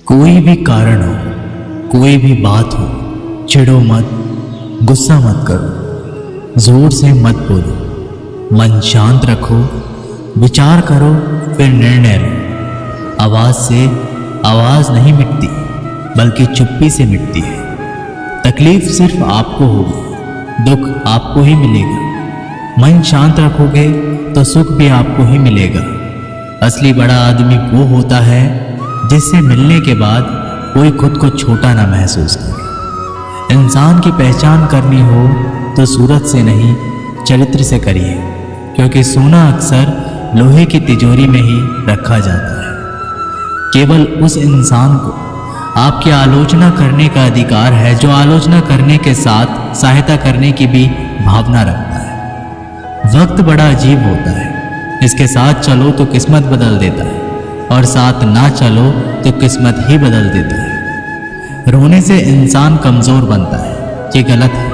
कोई भी कारण हो, कोई भी बात हो, चिढ़ो मत, गुस्सा मत करो, जोर से मत बोलो, मन शांत रखो, विचार करो, फिर निर्णय लो। आवाज से आवाज नहीं मिटती, बल्कि चुप्पी से मिटती है। तकलीफ सिर्फ आपको होगी, दुख आपको ही मिलेगा। मन शांत रखोगे तो सुख भी आपको ही मिलेगा। असली बड़ा आदमी वो होता है जिससे मिलने के बाद कोई खुद को छोटा ना महसूस करे। इंसान की पहचान करनी हो तो सूरत से नहीं, चरित्र से करिए, क्योंकि सोना अक्सर लोहे की तिजोरी में ही रखा जाता है। केवल उस इंसान को आपकी आलोचना करने का अधिकार है जो आलोचना करने के साथ सहायता करने की भी भावना रखता है। वक्त बड़ा अजीब होता है, इसके साथ चलो तो किस्मत बदल देता है, और साथ ना चलो तो किस्मत ही बदल देता है। रोने से इंसान कमज़ोर बनता है, ये गलत है,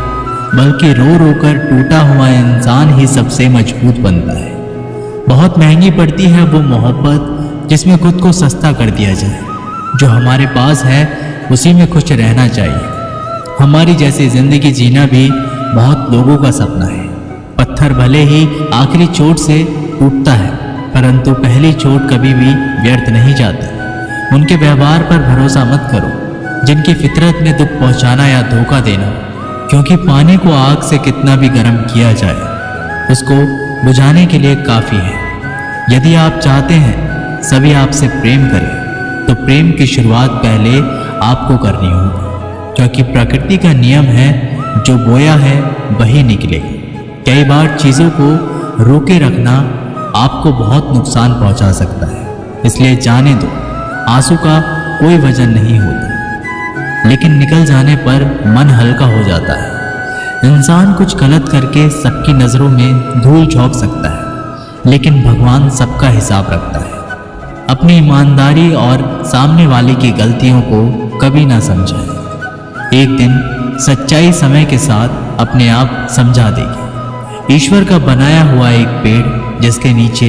बल्कि रो रो कर टूटा हुआ इंसान ही सबसे मजबूत बनता है। बहुत महंगी पड़ती है वो मोहब्बत जिसमें खुद को सस्ता कर दिया जाए। जो हमारे पास है उसी में खुश रहना चाहिए। हमारी जैसी ज़िंदगी जीना भी बहुत लोगों का सपना है। पत्थर भले ही आखिरी चोट से टूटता है, परंतु पहली चोट कभी भी व्यर्थ नहीं जाती। उनके व्यवहार पर भरोसा मत करो जिनकी फितरत में दुख पहुंचाना या धोखा देना, क्योंकि पानी को आग से कितना भी गर्म किया जाए उसको बुझाने के लिए काफ़ी है। यदि आप चाहते हैं सभी आपसे प्रेम करें तो प्रेम की शुरुआत पहले आपको करनी होगी, क्योंकि प्रकृति का नियम है जो बोया है वही निकलेगा। कई बार चीज़ों को रोके रखना आपको बहुत नुकसान पहुंचा सकता है, इसलिए जाने दो। आंसू का कोई वजन नहीं होता, लेकिन निकल जाने पर मन हल्का हो जाता है। इंसान कुछ गलत करके सबकी नज़रों में धूल झोंक सकता है, लेकिन भगवान सबका हिसाब रखता है। अपनी ईमानदारी और सामने वाले की गलतियों को कभी ना समझाएं। एक दिन सच्चाई समय के साथ अपने आप समझा देगी। ईश्वर का बनाया हुआ एक पेड़ जिसके नीचे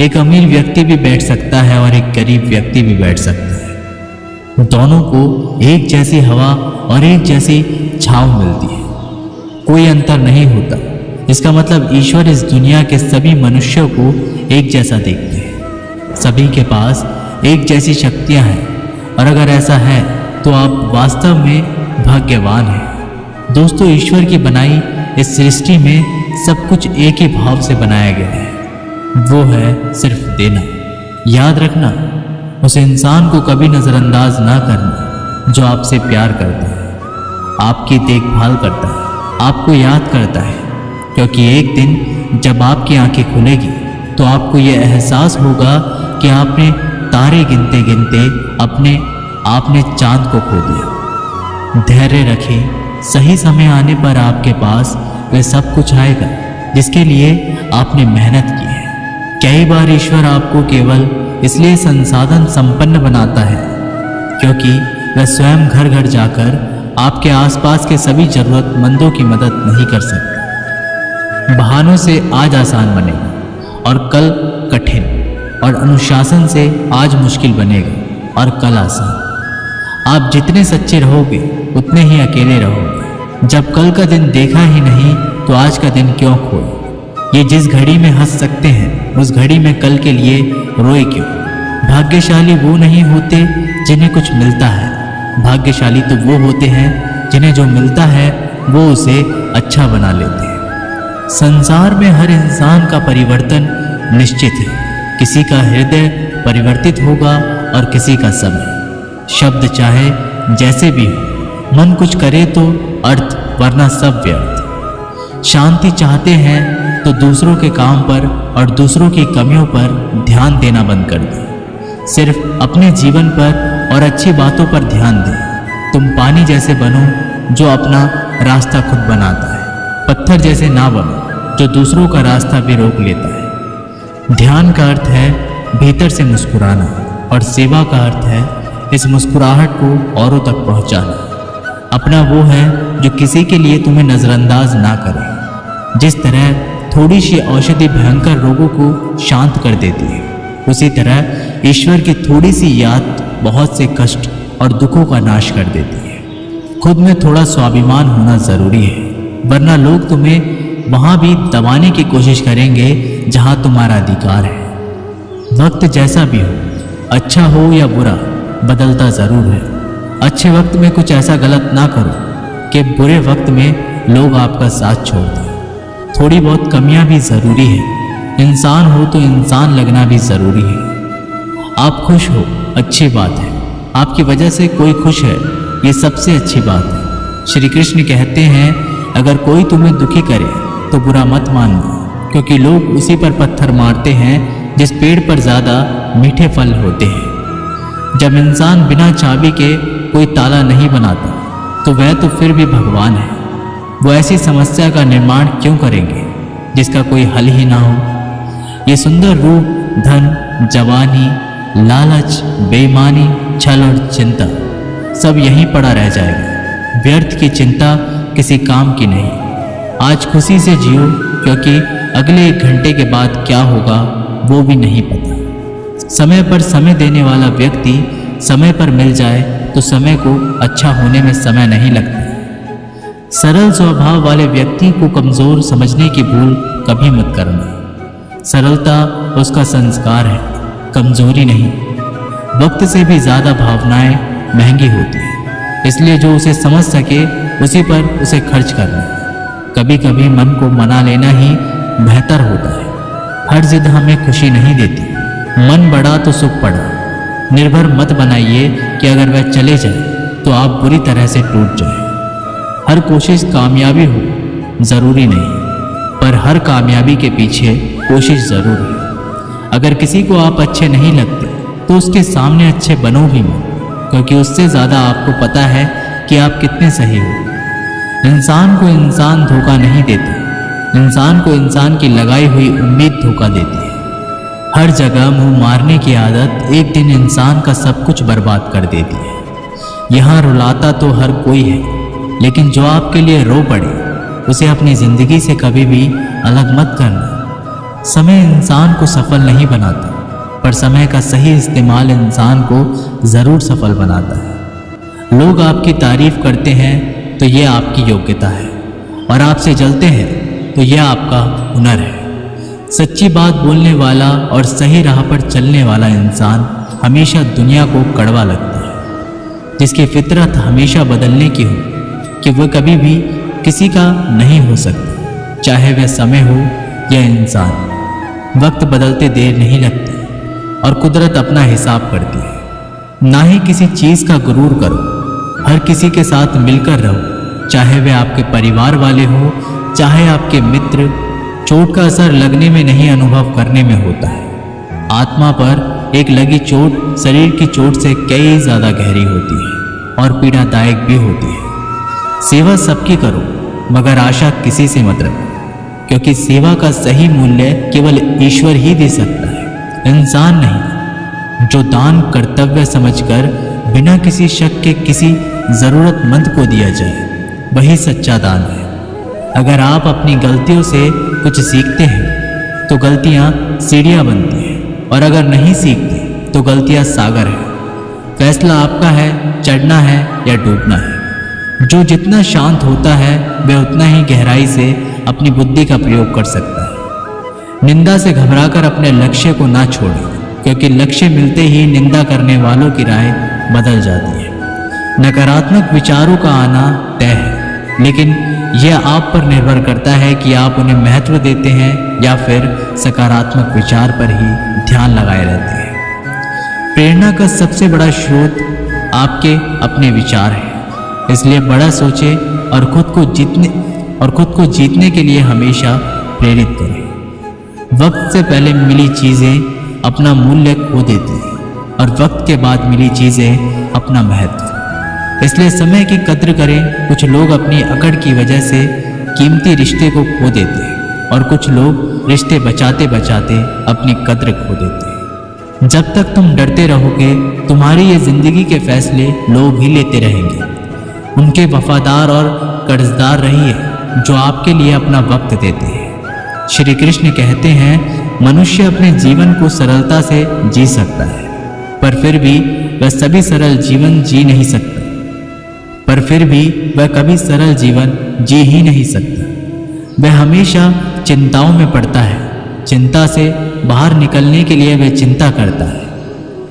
एक अमीर व्यक्ति भी बैठ सकता है और एक गरीब व्यक्ति भी बैठ सकता है। दोनों को एक जैसी हवा और एक जैसी छांव मिलती है, कोई अंतर नहीं होता। इसका मतलब ईश्वर इस दुनिया के सभी मनुष्यों को एक जैसा देखते हैं। सभी के पास एक जैसी शक्तियां हैं, और अगर ऐसा है तो आप वास्तव में भाग्यवान हैं। दोस्तों, ईश्वर की बनाई इस सृष्टि में सब कुछ एक ही भाव से बनाया गया है, वो है सिर्फ देना। याद रखना, उस इंसान को कभी नज़रअंदाज ना करना जो आपसे प्यार करता है, आपकी देखभाल करता है, आपको याद करता है, क्योंकि एक दिन जब आपकी आंखें खुलेगी तो आपको ये एहसास होगा कि आपने तारे गिनते गिनते आपने चांद को खो दिया। धैर्य रखें, सही समय आने पर आपके पास वह सब कुछ आएगा जिसके लिए आपने मेहनत की है। कई बार ईश्वर आपको केवल इसलिए संसाधन संपन्न बनाता है क्योंकि वह स्वयं घर घर जाकर आपके आसपास के सभी जरूरतमंदों की मदद नहीं कर सकता। बहानों से आज आसान बनेगा और कल कठिन, और अनुशासन से आज मुश्किल बनेगा और कल आसान। आप जितने सच्चे रहोगे उतने ही अकेले रहोगे। जब कल का दिन देखा ही नहीं तो आज का दिन क्यों खोए। ये जिस घड़ी में हंस सकते हैं उस घड़ी में कल के लिए रोए क्यों। भाग्यशाली वो नहीं होते जिन्हें कुछ मिलता है, भाग्यशाली तो वो होते हैं जिन्हें जो मिलता है वो उसे अच्छा बना लेते हैं। संसार में हर इंसान का परिवर्तन निश्चित है। किसी का हृदय परिवर्तित होगा और किसी का समय। शब्द चाहे जैसे भी हो, मन कुछ करे तो अर्थ, वरना सब व्यर्थ। शांति चाहते हैं तो दूसरों के काम पर और दूसरों की कमियों पर ध्यान देना बंद कर दें। सिर्फ अपने जीवन पर और अच्छी बातों पर ध्यान दें। तुम पानी जैसे बनो जो अपना रास्ता खुद बनाता है, पत्थर जैसे ना बनो जो दूसरों का रास्ता भी रोक लेता है। ध्यान का अर्थ है भीतर से मुस्कुराना, और सेवा का अर्थ है इस मुस्कुराहट को औरों तक पहुंचाना। अपना वो है जो किसी के लिए तुम्हें नज़रअंदाज ना करे। जिस तरह थोड़ी सी औषधि भयंकर रोगों को शांत कर देती है, उसी तरह ईश्वर की थोड़ी सी याद बहुत से कष्ट और दुखों का नाश कर देती है। खुद में थोड़ा स्वाभिमान होना जरूरी है, वरना लोग तुम्हें वहां भी दबाने की कोशिश करेंगे जहां तुम्हारा अधिकार है। वक्त जैसा भी हो, अच्छा हो या बुरा, बदलता जरूर है। अच्छे वक्त में कुछ ऐसा गलत ना करो कि बुरे वक्त में लोग आपका साथ छोड़ दें। थोड़ी बहुत कमियां भी जरूरी है। इंसान हो तो इंसान लगना भी जरूरी है। आप खुश हो, अच्छी बात है। आपकी वजह से कोई खुश है, ये सबसे अच्छी बात है। श्री कृष्ण कहते हैं, अगर कोई तुम्हें दुखी करे तो बुरा मत मानना, क्योंकि लोग उसी पर पत्थर मारते हैं जिस पेड़ पर ज़्यादा मीठे फल होते हैं। जब इंसान बिना चाबी के कोई ताला नहीं बनाता तो वह तो फिर भी भगवान है। वो ऐसी समस्या का निर्माण क्यों करेंगे जिसका कोई हल ही ना हो। ये सुंदर रूप, धन, जवानी, लालच, बेईमानी, छल और चिंता सब यहीं पड़ा रह जाएगा। व्यर्थ की चिंता किसी काम की नहीं। आज खुशी से जियो, क्योंकि अगले 1 घंटे के बाद क्या होगा वो भी नहीं पता। समय पर समय देने वाला व्यक्ति समय पर मिल जाए तो समय को अच्छा होने में समय नहीं लगता। सरल स्वभाव वाले व्यक्ति को कमजोर समझने की भूल कभी मत करना। सरलता उसका संस्कार है, कमजोरी नहीं। वक्त से भी ज्यादा भावनाएं महंगी होती है, इसलिए जो उसे समझ सके उसी पर उसे खर्च करना। कभी कभी मन को मना लेना ही बेहतर होता है। हर जिद हमें खुशी नहीं देती। मन बढ़ा तो सुख पड़ा। निर्भर मत बनाइए कि अगर वह चले जाए तो आप बुरी तरह से टूट जाए। हर कोशिश कामयाबी हो जरूरी नहीं, पर हर कामयाबी के पीछे कोशिश जरूर है। अगर किसी को आप अच्छे नहीं लगते तो उसके सामने अच्छे बनो भी मत, क्योंकि उससे ज़्यादा आपको पता है कि आप कितने सही हो। इंसान को इंसान धोखा नहीं देता, इंसान को इंसान की लगाई हुई उम्मीद धोखा देती है। हर जगह मुंह मारने की आदत एक दिन इंसान का सब कुछ बर्बाद कर देती है। यहाँ रुलाता तो हर कोई है, लेकिन जो आपके लिए रो पड़े उसे अपनी ज़िंदगी से कभी भी अलग मत करना। समय इंसान को सफल नहीं बनाता, पर समय का सही इस्तेमाल इंसान को ज़रूर सफल बनाता है। लोग आपकी तारीफ करते हैं तो ये आपकी योग्यता है, और आपसे जलते हैं तो यह आपका हुनर है। सच्ची बात बोलने वाला और सही राह पर चलने वाला इंसान हमेशा दुनिया को कड़वा लगता है। जिसकी फितरत हमेशा बदलने की हो कि वह कभी भी किसी का नहीं हो सकता, चाहे वह समय हो या इंसान। वक्त बदलते देर नहीं लगती और कुदरत अपना हिसाब करती है। ना ही किसी चीज़ का गुरूर करो। हर किसी के साथ मिलकर रहो, चाहे वे आपके परिवार वाले हो, चाहे आपके मित्र। चोट का असर लगने में नहीं, अनुभव करने में होता है। आत्मा पर एक लगी चोट शरीर की चोट से कई ज़्यादा गहरी होती है और पीड़ादायक भी होती है। सेवा सबकी करो, मगर आशा किसी से मत रखो, क्योंकि सेवा का सही मूल्य केवल ईश्वर ही दे सकता है, इंसान नहीं। जो दान कर्तव्य समझकर बिना किसी शक के किसी ज़रूरतमंद को दिया जाए, वही सच्चा दान है। अगर आप अपनी गलतियों से कुछ सीखते हैं तो गलतियां सीढ़ियां बनती हैं, और अगर नहीं सीखते तो गलतियां सागर है। फैसला आपका है, चढ़ना है या डूबना है। जो जितना शांत होता है वह उतना ही गहराई से अपनी बुद्धि का प्रयोग कर सकता है। निंदा से घबराकर अपने लक्ष्य को ना छोड़ें, क्योंकि लक्ष्य मिलते ही निंदा करने वालों की राय बदल जाती है। नकारात्मक विचारों का आना तय है, लेकिन यह आप पर निर्भर करता है कि आप उन्हें महत्व देते हैं या फिर सकारात्मक विचार पर ही ध्यान लगाए रहते हैं। प्रेरणा का सबसे बड़ा स्रोत आपके अपने विचार हैं, इसलिए बड़ा सोचें और खुद को जीतने के लिए हमेशा प्रेरित करें। वक्त से पहले मिली चीज़ें अपना मूल्य खो देती हैं, और वक्त के बाद मिली चीज़ें अपना महत्व। इसलिए समय की कद्र करें। कुछ लोग अपनी अकड़ की वजह से कीमती रिश्ते को खो देते हैं, और कुछ लोग रिश्ते बचाते बचाते अपनी कद्र खो देते हैं। जब तक तुम डरते रहोगे, तुम्हारी ये जिंदगी के फैसले लोग ही लेते रहेंगे। उनके वफादार और कर्जदार रहिए जो आपके लिए अपना वक्त देते हैं। श्री कृष्ण कहते हैं, मनुष्य अपने जीवन को सरलता से जी सकता है, पर फिर भी वह सभी सरल जीवन जी नहीं सकता, पर फिर भी वह कभी सरल जीवन जी ही नहीं सकता। वह हमेशा चिंताओं में पड़ता है। चिंता से बाहर निकलने के लिए वह चिंता करता है।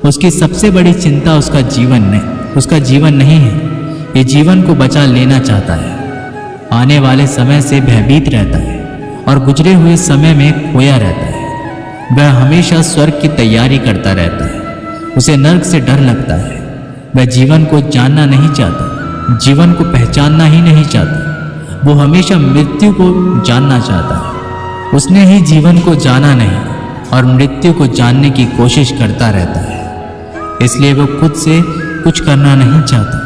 उसकी सबसे बड़ी चिंता उसका जीवन नहीं है। ये जीवन को बचा लेना चाहता है। आने वाले समय से भयभीत रहता है और गुजरे हुए समय में खोया रहता है। वह हमेशा स्वर्ग की तैयारी करता रहता है। उसे नर्क से डर लगता है। वह जीवन को जानना नहीं चाहता, जीवन को पहचानना ही नहीं चाहता। वो हमेशा मृत्यु को जानना चाहता है। उसने ही जीवन को जाना नहीं और मृत्यु को जानने की कोशिश करता रहता है। इसलिए वो खुद से कुछ करना नहीं चाहता,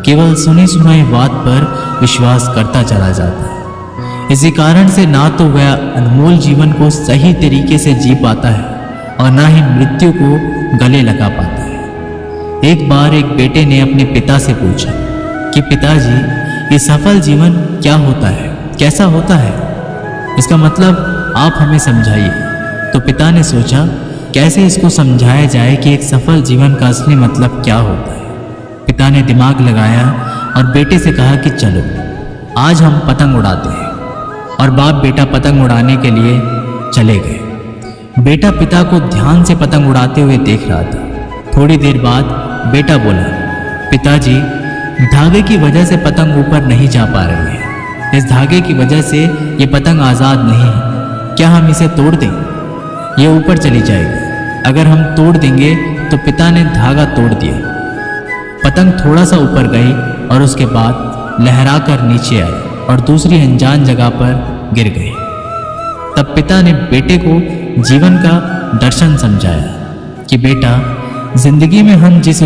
केवल सुनी सुनाई बात पर विश्वास करता चला जाता है। इसी कारण से ना तो वह अनमोल जीवन को सही तरीके से जी पाता है और ना ही मृत्यु को गले लगा पाता है। एक बार एक बेटे ने अपने पिता से पूछा कि पिताजी, ये सफल जीवन क्या होता है, कैसा होता है? इसका मतलब आप हमें समझाइए। तो पिता ने सोचा कैसे इसको समझाया जाए कि एक सफल जीवन का असली मतलब क्या होता है। पिता ने दिमाग लगाया और बेटे से कहा कि चलो आज हम पतंग उड़ाते हैं। और बाप बेटा पतंग उड़ाने के लिए चले गए। बेटा पिता को ध्यान से पतंग उड़ाते हुए देख रहा था। थोड़ी देर बाद बेटा बोला, पिताजी, धागे की वजह से पतंग ऊपर नहीं जा पा रही है। इस धागे की वजह से ये पतंग आज़ाद नहीं है। क्या हम इसे तोड़ दें? ये ऊपर चली जाएगी। अगर हम तोड़ देंगे तो पिता ने धागा तोड़ दिया। पतंग थोड़ा सा ऊपर गई और उसके बाद लहरा कर नीचे आई और दूसरी अनजान जगह पर गिर गई। तब पिता ने बेटे को जीवन का दर्शन समझाया कि बेटा, जिंदगी में हम जिस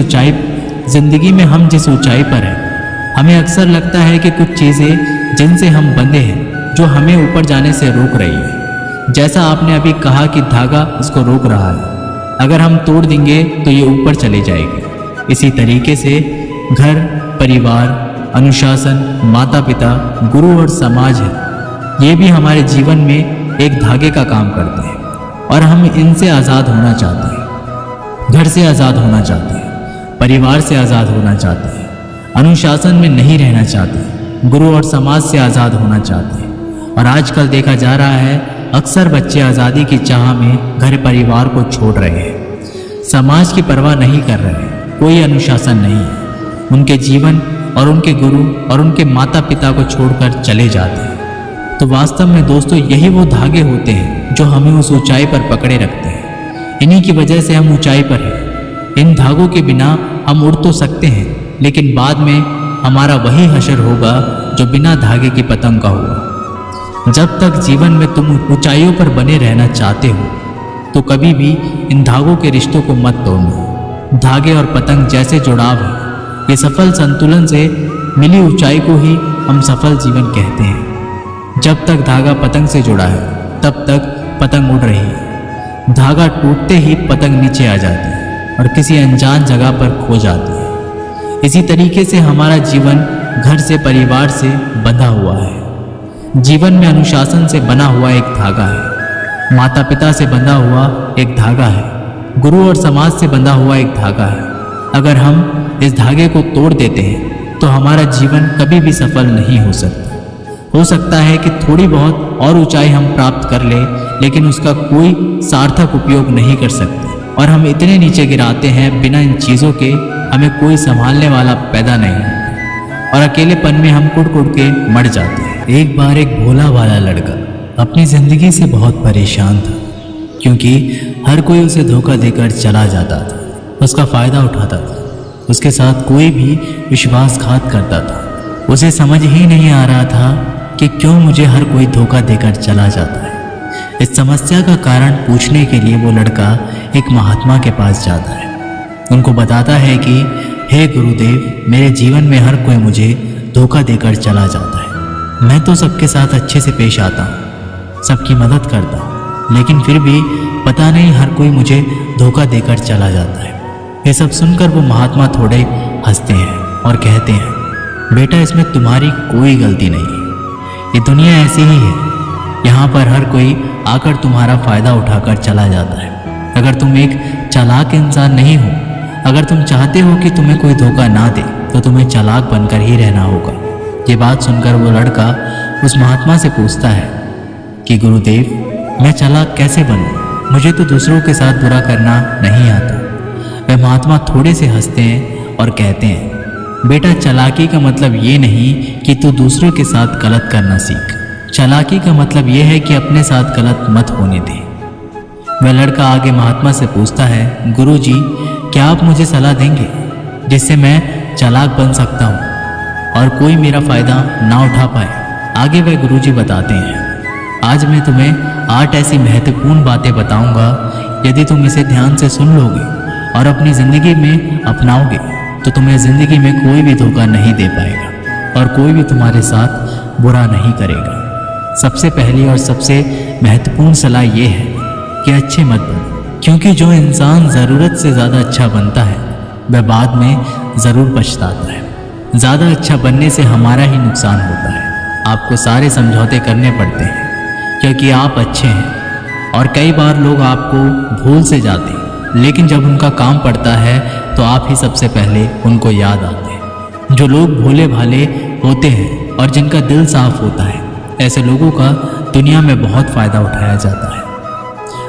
ऊंचाई पर हैं, हमें अक्सर लगता है कि कुछ चीज़ें जिनसे हम बंधे हैं जो हमें ऊपर जाने से रोक रही है। जैसा आपने अभी कहा कि धागा इसको रोक रहा है। अगर हम तोड़ देंगे तो ये ऊपर चली जाएगी। इसी तरीके से घर, परिवार, अनुशासन, माता पिता, गुरु और समाज है, ये भी हमारे जीवन में एक धागे का काम करते हैं और हम इनसे आज़ाद होना चाहते हैं। घर से आज़ाद होना चाहते हैं, परिवार से आज़ाद होना चाहते हैं, अनुशासन में नहीं रहना चाहते, गुरु और समाज से आज़ाद होना चाहते हैं। और आजकल देखा जा रहा है अक्सर बच्चे आज़ादी की चाह में घर परिवार को छोड़ रहे हैं, समाज की परवाह नहीं कर रहे हैं, कोई अनुशासन नहीं है। उनके जीवन और उनके गुरु और उनके माता पिता को छोड़कर चले जाते हैं। तो वास्तव में दोस्तों, यही वो धागे होते हैं जो हमें उस ऊंचाई पर पकड़े रखते हैं। इन्हीं की वजह से हम ऊंचाई पर हैं। इन धागों के बिना हम उड़ तो सकते हैं, लेकिन बाद में हमारा वही हशर होगा जो बिना धागे की पतंग का हुआ। जब तक जीवन में तुम ऊंचाइयों पर बने रहना चाहते हो तो कभी भी इन धागों के रिश्तों को मत तोड़ना। धागे और पतंग जैसे जुड़ाव है, ये सफल संतुलन से मिली ऊंचाई को ही हम सफल जीवन कहते हैं। जब तक धागा पतंग से जुड़ा है तब तक पतंग उड़ रही है। धागा टूटते ही पतंग नीचे आ जाती है और किसी अनजान जगह पर खो जाती है। इसी तरीके से हमारा जीवन घर से, परिवार से बंधा हुआ है। जीवन में अनुशासन से बना हुआ एक धागा है, माता पिता से बंधा हुआ एक धागा है, गुरु और समाज से बंधा हुआ एक धागा है। अगर हम इस धागे को तोड़ देते हैं तो हमारा जीवन कभी भी सफल नहीं हो सकता। हो सकता है कि थोड़ी बहुत और ऊंचाई हम प्राप्त कर लें, लेकिन उसका कोई सार्थक उपयोग नहीं कर सकते और हम इतने नीचे गिराते हैं, बिना इन चीज़ों के हमें कोई संभालने वाला पैदा नहीं होता और अकेलेपन में हम कुट कुट के मर जाते हैं। एक बार एक भोला वाला लड़का अपनी ज़िंदगी से बहुत परेशान था, क्योंकि हर कोई उसे धोखा देकर चला जाता था, उसका फ़ायदा उठाता था, उसके साथ कोई भी विश्वासघात करता था। उसे समझ ही नहीं आ रहा था कि क्यों मुझे हर कोई धोखा देकर चला जाता है। इस समस्या का कारण पूछने के लिए वो लड़का एक महात्मा के पास जाता है। उनको बताता है कि हे गुरुदेव, मेरे जीवन में हर कोई मुझे धोखा देकर चला जाता है। मैं तो सबके साथ अच्छे से पेश आता हूँ, सबकी मदद करता हूँ, लेकिन फिर भी पता नहीं हर कोई मुझे धोखा देकर चला जाता है। ये सब सुनकर वो महात्मा थोड़े हंसते हैं और कहते हैं, बेटा, इसमें तुम्हारी कोई गलती नहीं है, ये दुनिया ऐसी ही है। यहाँ पर हर कोई आकर तुम्हारा फ़ायदा उठाकर चला जाता है। अगर तुम एक चालाक इंसान नहीं हो अगर तुम चाहते हो कि तुम्हें कोई धोखा ना दे तो तुम्हें चालाक बनकर ही रहना होगा। ये बात सुनकर वो लड़का उस महात्मा से पूछता है कि गुरुदेव, मैं चालाक कैसे बनूं? मुझे तो दूसरों के साथ बुरा करना नहीं आता। वह महात्मा थोड़े से हंसते हैं और कहते हैं, बेटा, चालाकी का मतलब ये नहीं कि तू दूसरों के साथ गलत करना सीख। चालाकी का मतलब ये है कि अपने साथ गलत मत होने दे। वह लड़का आगे महात्मा से पूछता है, गुरुजी, क्या आप मुझे सलाह देंगे जिससे मैं चालाक बन सकता हूँ और कोई मेरा फ़ायदा ना उठा पाए? आगे वह गुरुजी बताते हैं, आज मैं तुम्हें 8 ऐसी महत्वपूर्ण बातें बताऊंगा। यदि तुम इसे ध्यान से सुन लोगे और अपनी ज़िंदगी में अपनाओगे तो तुम्हें ज़िंदगी में कोई भी धोखा नहीं दे पाएगा और कोई भी तुम्हारे साथ बुरा नहीं करेगा। सबसे पहली और सबसे महत्वपूर्ण सलाह ये है कि अच्छे मत बनो, क्योंकि जो इंसान ज़रूरत से ज़्यादा अच्छा बनता है वह बाद में ज़रूर पछताता है। ज़्यादा अच्छा बनने से हमारा ही नुकसान होता है। आपको सारे समझौते करने पड़ते हैं क्योंकि आप अच्छे हैं, और कई बार लोग आपको भूल से जाते हैं, लेकिन जब उनका काम पड़ता है तो आप ही सबसे पहले उनको याद आते हैं। जो लोग भोले भाले होते हैं और जिनका दिल साफ होता है, ऐसे लोगों का दुनिया में बहुत फ़ायदा उठाया जाता है।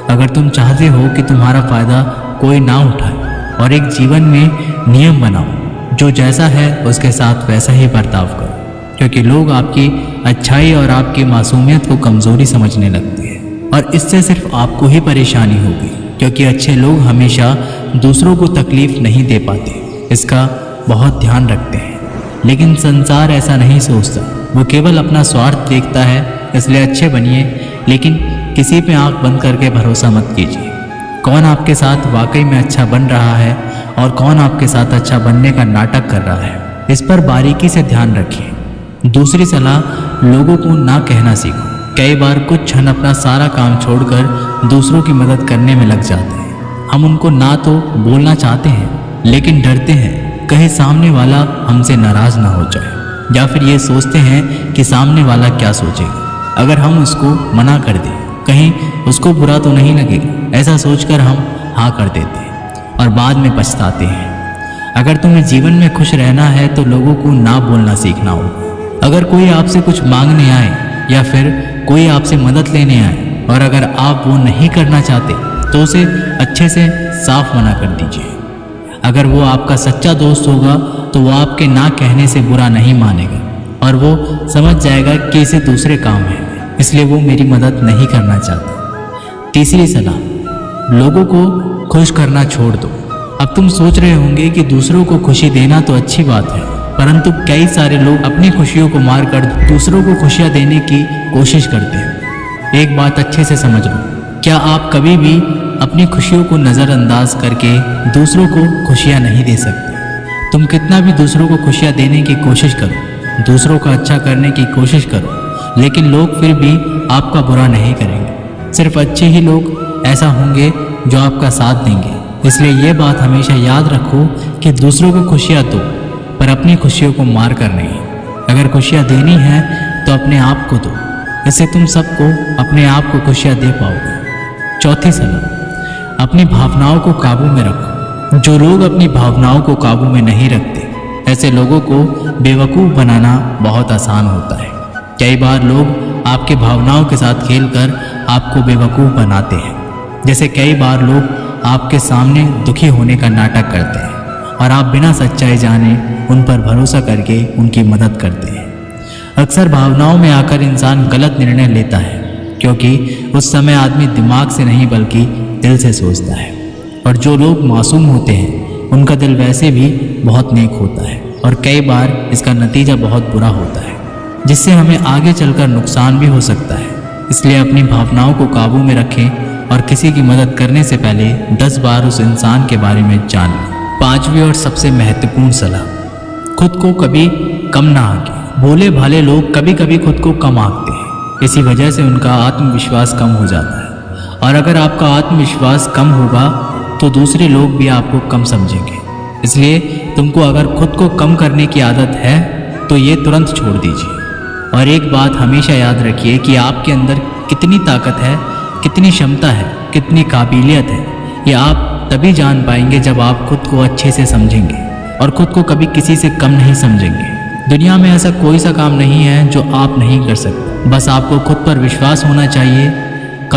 अगर तुम चाहते हो कि तुम्हारा फ़ायदा कोई ना उठाए और एक जीवन में नियम बनाओ, जो जैसा है उसके साथ वैसा ही बर्ताव करो, क्योंकि लोग आपकी अच्छाई और आपकी मासूमियत को कमज़ोरी समझने लगते हैं और इससे सिर्फ आपको ही परेशानी होगी, क्योंकि अच्छे लोग हमेशा दूसरों को तकलीफ़ नहीं दे पाते। इसका बहुत ध्यान रखते हैं, लेकिन संसार ऐसा नहीं सोचता। वो केवल अपना स्वार्थ देखता है। इसलिए अच्छे बनिए, लेकिन किसी पे आंख बंद करके भरोसा मत कीजिए। कौन आपके साथ वाकई में अच्छा बन रहा है और कौन आपके साथ अच्छा बनने का नाटक कर रहा है, इस पर बारीकी से ध्यान रखिए। दूसरी सलाह, लोगों को ना कहना सीखो। कई बार कुछ क्षण अपना सारा काम छोड़कर दूसरों की मदद करने में लग जाते हैं। हम उनको ना तो बोलना चाहते हैं, लेकिन डरते हैं कहीं सामने वाला हमसे नाराज़ ना हो जाए, या फिर ये सोचते हैं कि सामने वाला क्या सोचेगा अगर हम उसको मना कर दें, कहीं उसको बुरा तो नहीं लगेगा। ऐसा सोचकर हम हाँ कर देते हैं और बाद में पछताते हैं। अगर तुम्हें जीवन में खुश रहना है तो लोगों को ना बोलना सीखना होगा। अगर कोई आपसे कुछ मांगने आए या फिर कोई आपसे मदद लेने आए और अगर आप वो नहीं करना चाहते तो उसे अच्छे से साफ मना कर दीजिए। अगर वो आपका सच्चा दोस्त होगा तो वो आपके ना कहने से बुरा नहीं मानेगा और वो समझ जाएगा कि इसे दूसरे काम है, इसलिए वो मेरी मदद नहीं करना चाहता। तीसरी सलाह, लोगों को खुश करना छोड़ दो। अब तुम सोच रहे होंगे कि दूसरों को खुशी देना तो अच्छी बात है, परंतु कई सारे लोग अपनी खुशियों को मारकर दूसरों को खुशियां देने की कोशिश करते हैं। एक बात अच्छे से समझ लो, क्या आप कभी भी अपनी खुशियों को नज़रअंदाज करके दूसरों को खुशियां नहीं दे सकते। तुम कितना भी दूसरों को खुशियां देने की कोशिश करो, दूसरों का अच्छा करने की कोशिश करो, लेकिन लोग फिर भी आपका बुरा नहीं करेंगे। सिर्फ अच्छे ही लोग ऐसा होंगे जो आपका साथ देंगे। इसलिए ये बात हमेशा याद रखो कि दूसरों को खुशियाँ दो, पर अपनी खुशियों को मार कर नहीं। अगर खुशियाँ देनी है तो अपने आप को दो, इससे तुम सबको अपने आप को खुशियाँ दे पाओगे। चौथी सलाह, अपनी भावनाओं को काबू में रखो। जो लोग अपनी भावनाओं को काबू में नहीं रखते, ऐसे लोगों को बेवकूफ़ बनाना बहुत आसान होता है। कई बार लोग आपके भावनाओं के साथ खेलकर आपको बेवकूफ़ बनाते हैं। जैसे कई बार लोग आपके सामने दुखी होने का नाटक करते हैं और आप बिना सच्चाई जाने उन पर भरोसा करके उनकी मदद करते हैं। अक्सर भावनाओं में आकर इंसान गलत निर्णय लेता है, क्योंकि उस समय आदमी दिमाग से नहीं बल्कि दिल से सोचता है। और जो लोग मासूम होते हैं उनका दिल वैसे भी बहुत नेक होता है और कई बार इसका नतीजा बहुत बुरा होता है, जिससे हमें आगे चलकर नुकसान भी हो सकता है। इसलिए अपनी भावनाओं को काबू में रखें और किसी की मदद करने से पहले 10 बार उस इंसान के बारे में जान लें। पांचवी और सबसे महत्वपूर्ण सलाह, खुद को कभी कम ना आंके। भोले भाले लोग कभी कभी खुद को कम आंकते हैं, इसी वजह से उनका आत्मविश्वास कम हो जाता है। और अगर आपका आत्मविश्वास कम होगा तो दूसरे लोग भी आपको कम समझेंगे। इसलिए तुमको अगर खुद को कम करने की आदत है तो ये तुरंत छोड़ दीजिए। और एक बात हमेशा याद रखिए कि आपके अंदर कितनी ताकत है, कितनी क्षमता है, कितनी काबिलियत है, ये आप तभी जान पाएंगे जब आप खुद को अच्छे से समझेंगे और खुद को कभी किसी से कम नहीं समझेंगे। दुनिया में ऐसा कोई सा काम नहीं है जो आप नहीं कर सकते, बस आपको खुद पर विश्वास होना चाहिए